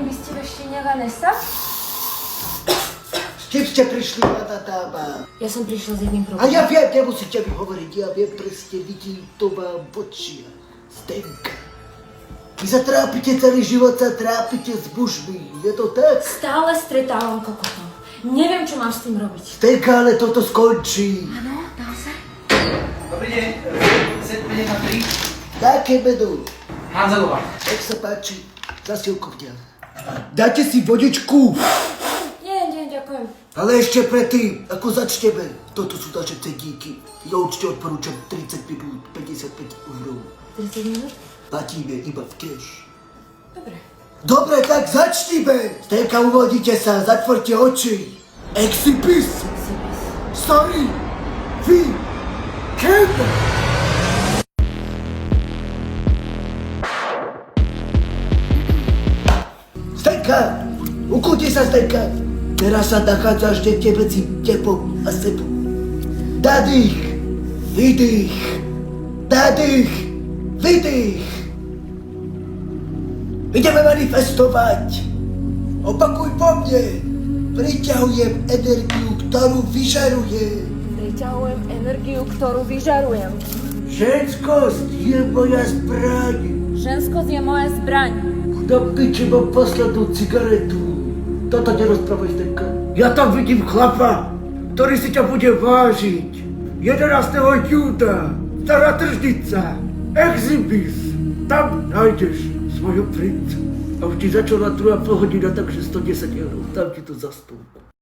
Vy ste Veštiňa Vanessa? S čím ste prišli, mladá dáma? Ja som prišla s jedným A problémom. ja viem, nemusíte mi hovoriť, ja viem presne, vidím to vám v očiach. Zdenka. Vy sa trápite celý život, sa trápite s mužmi, je to tak? Stále stretávam kokotov. Neviem, čo mám s tým robiť. Zdenka, ale toto skončí. Áno, dá sa? Dobrý deň, set 5 na 3. Také meno. Hanzelová. Nech sa páči, zasilkovňa. Dáte si vodičku, Nie, ďakujem. ale ešte predtým, ako začneme. Toto sú naše cedníky. Ja určite odporúčam 30 minút, 55 €. 30 minút? Platíme iba v cash. Dobre. Dobre, tak začnime. Zdenka, uvodíte sa, zatvorte oči. Exhibis. Sorry. Vy. Kenda. Zdenka, ukúti sa, Zdenka. Teraz sa nachádzaš niekde medzi tebou a sebou. Nadých, vydých, nadých, vydých. Ideme manifestovať. Opakuj po mne. Priťahujem energiu, ktorú vyžarujem. Priťahujem energiu, ktorú vyžarujem. Ženskosť je moja zbraň. Ženskosť je moja zbraň. Do piči mám poslednú cigaretu. Toto nerozprávaj, Zdenka. Ja tam vidím chlapa, ktorý si ťa bude vážiť. 11. júna, Stará tržnica, Exhibis. Tam nájdeš svojho princa. A už ti začala 2,5 hodina, takže 110 €. Tam ti to zastúpa.